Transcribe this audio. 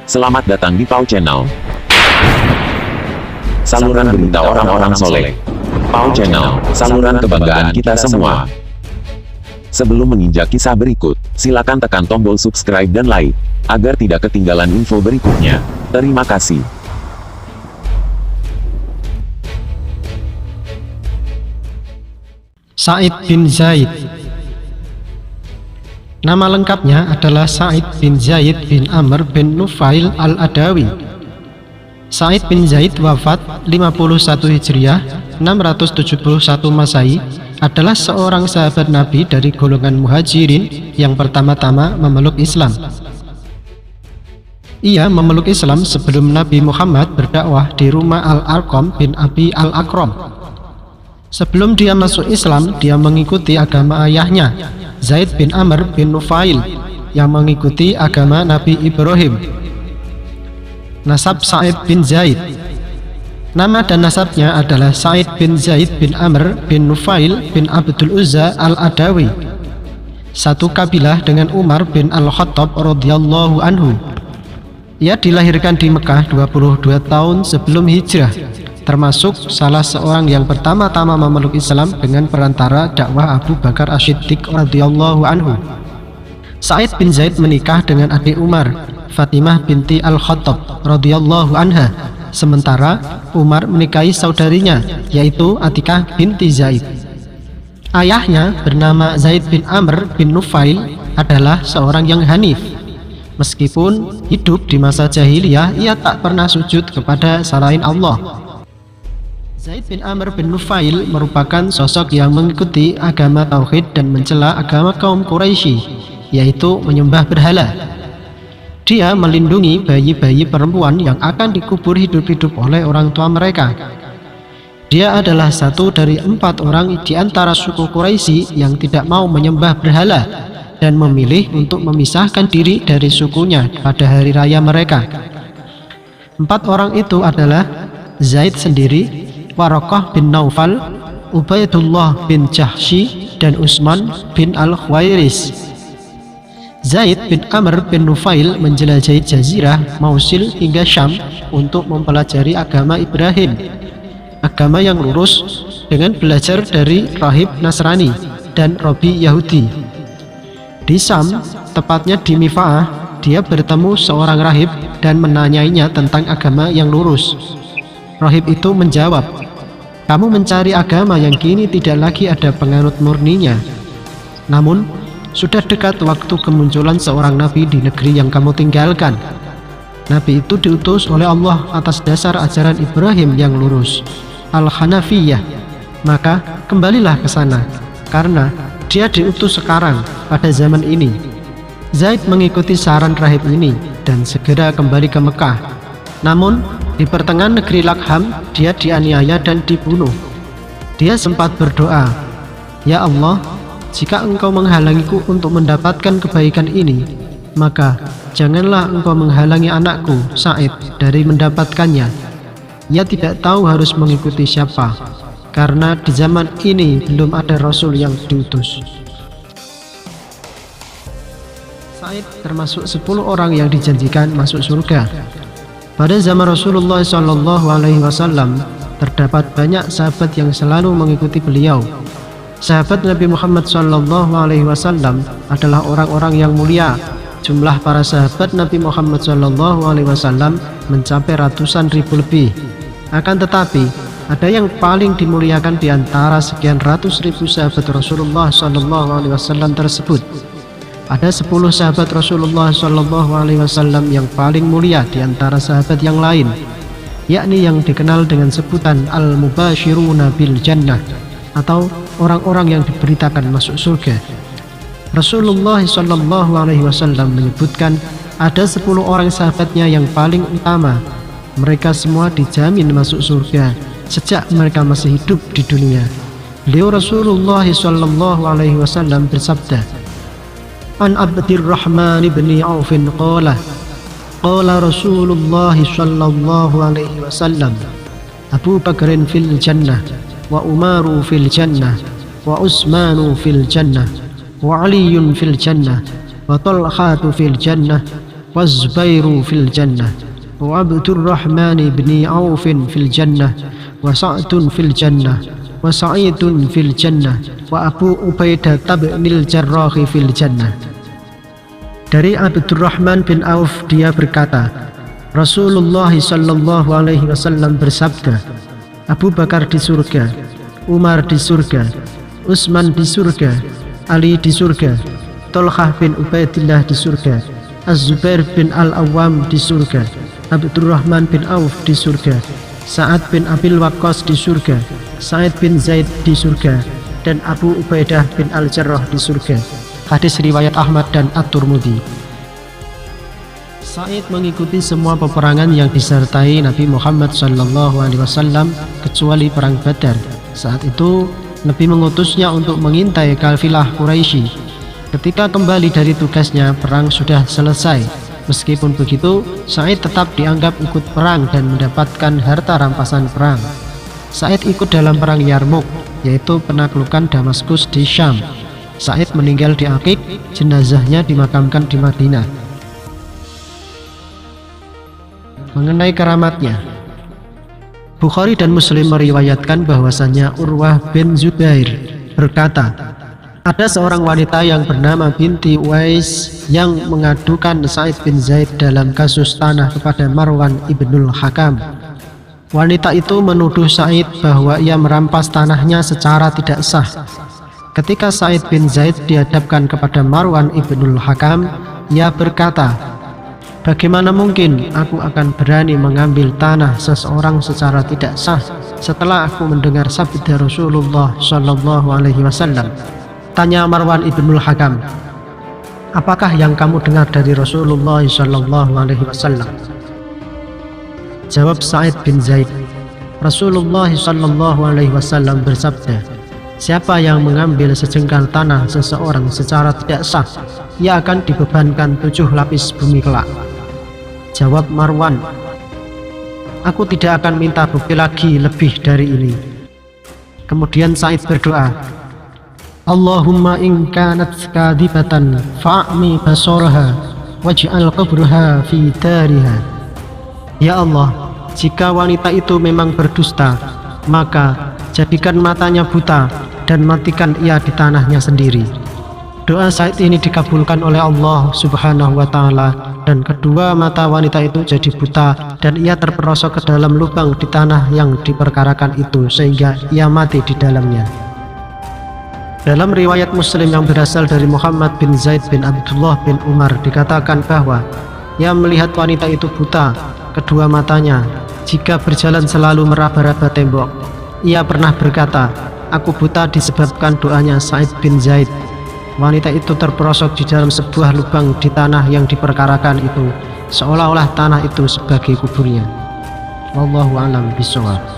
Selamat datang di Pau Channel, saluran berita orang-orang soleh. Pau Channel, saluran kebanggaan kita semua. Sebelum menginjak kisah berikut, silakan tekan tombol subscribe dan like, agar tidak ketinggalan info berikutnya. Terima kasih. Sa'id bin Zaid. Nama lengkapnya adalah Sa'id bin Zaid bin Amr bin Nufail al-Adawi. Sa'id bin Zaid wafat 51 Hijriah 671 Masehi, adalah seorang sahabat Nabi dari golongan muhajirin yang pertama-tama memeluk Islam. Ia memeluk Islam sebelum Nabi Muhammad berdakwah di rumah Al-Arqam bin Abi Al-Akram. Sebelum dia masuk Islam, dia mengikuti agama ayahnya, Zaid bin Amr bin Nufail, yang mengikuti agama Nabi Ibrahim. Nasab Sa'id bin Zaid. Nama dan nasabnya adalah Sa'id bin Zaid bin Amr bin Nufail bin Abdul Uzza al-Adawi, satu kabilah dengan Umar bin Al-Khattab radhiyallahu anhu. Ia dilahirkan di Mekah 22 tahun sebelum hijrah, termasuk salah seorang yang pertama-tama memeluk Islam dengan perantara dakwah Abu Bakar As-Siddiq radhiyallahu anhu. Sa'id bin Zaid menikah dengan adik Umar, Fatimah binti Al-Khattab radhiyallahu anha, sementara Umar menikahi saudarinya, yaitu Atikah binti Zaid. Ayahnya bernama Zaid bin Amr bin Nufail adalah seorang yang hanif. Meskipun hidup di masa jahiliyah, ia tak pernah sujud kepada selain Allah. Zaid bin Amr bin Nufail merupakan sosok yang mengikuti agama Tauhid dan mencela agama kaum Quraisy, yaitu menyembah berhala. Dia melindungi bayi-bayi perempuan yang akan dikubur hidup-hidup oleh orang tua mereka. Dia adalah satu dari 4 orang di antara suku Quraisy yang tidak mau menyembah berhala dan memilih untuk memisahkan diri dari sukunya pada hari raya mereka. 4 orang itu adalah Zaid sendiri, Waraqah bin Naufal, Ubaidullah bin Jahsy, dan Utsman bin Al-Khwairis. Zaid bin Amr bin Nufail menjelajahi Jazirah, Mausil hingga Syam untuk mempelajari agama Ibrahim, agama yang lurus, dengan belajar dari rahib Nasrani dan Robi Yahudi. Di Syam, tepatnya di Mifa'ah, dia bertemu seorang rahib dan menanyainya tentang agama yang lurus. Rahib itu menjawab, "Kamu mencari agama yang kini tidak lagi ada penganut murninya. Namun, sudah dekat waktu kemunculan seorang nabi di negeri yang kamu tinggalkan. Nabi itu diutus oleh Allah atas dasar ajaran Ibrahim yang lurus, Al-Hanafiyah. Maka kembalilah ke sana, karena dia diutus sekarang pada zaman ini." Zaid mengikuti saran rahib ini dan segera kembali ke Mekah. Namun, di pertengahan negeri Lakham, dia dianiaya dan dibunuh. Dia sempat berdoa, "Ya Allah, jika Engkau menghalangiku untuk mendapatkan kebaikan ini, maka janganlah Engkau menghalangi anakku, Sa'id, dari mendapatkannya." Ia tidak tahu harus mengikuti siapa, karena di zaman ini belum ada Rasul yang diutus. Sa'id termasuk 10 orang yang dijanjikan masuk surga. Pada zaman Rasulullah SAW, terdapat banyak sahabat yang selalu mengikuti beliau. Sahabat Nabi Muhammad SAW adalah orang-orang yang mulia. Jumlah para sahabat Nabi Muhammad SAW mencapai ratusan ribu lebih. Akan tetapi, ada yang paling dimuliakan di antara sekian ratus ribu sahabat Rasulullah SAW tersebut. Ada 10 sahabat Rasulullah SAW yang paling mulia di antara sahabat yang lain, yakni yang dikenal dengan sebutan Al-Mubashiruna bil Jannah, atau orang-orang yang diberitakan masuk surga. Rasulullah SAW menyebutkan ada 10 orang sahabatnya yang paling utama. Mereka semua dijamin masuk surga sejak mereka masih hidup di dunia. Beliau Rasulullah SAW bersabda, "An Abdurrahman bin Auf qala Rasulullah SAW, Abu Bakrin fil jannah, wa Umaru fil jannah, wa Utsmanu fil jannah, wa Aliyun fil jannah, wa Talhatu fil jannah, والزبير في الجنة وعبد الرحمن بن عوف في الجنة وسعد في الجنة وسعيد في الجنة وأبو عبيدة بن الجراح في الجنة. Dari Abdurrahman bin Auf dia berkata, Rasulullah sallallahu alaihi wasallam bersabda, Abu Bakar di surga, Umar di surga, Utsman di surga, Ali di surga, Tolhah bin Ubaidillah di surga, Az-Zubair bin Al-Awwam di surga, Abdurrahman bin Auf di surga, Sa'ad bin Abil Waqqas di surga, Sa'id bin Zaid di surga, dan Abu Ubaidah bin Al-Jarrah di surga. Hadis riwayat Ahmad dan At-Tirmidzi. Sa'id mengikuti semua peperangan yang disertai Nabi Muhammad SAW kecuali perang Badar. Saat itu Nabi mengutusnya untuk mengintai kafilah Quraisy. Ketika kembali dari tugasnya, perang sudah selesai. Meskipun begitu, Sa'id tetap dianggap ikut perang dan mendapatkan harta rampasan perang. Sa'id ikut dalam perang Yarmuk, yaitu penaklukan Damaskus di Syam. Sa'id meninggal di Aqiq, jenazahnya dimakamkan di Madinah. Mengenai keramatnya, Bukhari dan Muslim meriwayatkan bahwasannya Urwah bin Zubair berkata, ada seorang wanita yang bernama binti Uwais yang mengadukan Sa'id bin Zaid dalam kasus tanah kepada Marwan ibnul Hakam. Wanita itu menuduh Sa'id bahwa ia merampas tanahnya secara tidak sah. Ketika Sa'id bin Zaid dihadapkan kepada Marwan ibnul Hakam, ia berkata, bagaimana mungkin aku akan berani mengambil tanah seseorang secara tidak sah setelah aku mendengar sabda Rasulullah Shallallahu Alaihi Wasallam? Tanya Marwan ibnul Hakam, apakah yang kamu dengar dari Rasulullah Shallallahu Alaihi Wasallam? Jawab Sa'id bin Zaid, Rasulullah Shallallahu Alaihi Wasallam bersabda, siapa yang mengambil sejengkal tanah seseorang secara tidak sah, ia akan dibebankan 7 lapis bumi kelak. Jawab Marwan, aku tidak akan minta bukti lagi lebih dari ini. Kemudian Sa'id berdoa, Allahumma in kanat kadhibatan fa'mi basaraha waj'al qabraha fi dariha. Ya Allah, jika wanita itu memang berdusta, maka jadikan matanya buta dan matikan ia di tanahnya sendiri. Doa Sa'id ini dikabulkan oleh Allah Subhanahu wa Ta'ala, dan kedua mata wanita itu jadi buta dan ia terperosok ke dalam lubang di tanah yang diperkarakan itu sehingga ia mati di dalamnya. Dalam riwayat Muslim yang berasal dari Muhammad bin Zaid bin Abdullah bin Umar dikatakan bahwa ia melihat wanita itu buta kedua matanya jika berjalan selalu meraba-raba tembok. Ia pernah berkata, aku buta disebabkan doanya Sa'id bin Zaid. Wanita itu terperosok di dalam sebuah lubang di tanah yang diperkarakan itu, seolah-olah tanah itu sebagai kuburnya. Wallahu a'lam bishawab.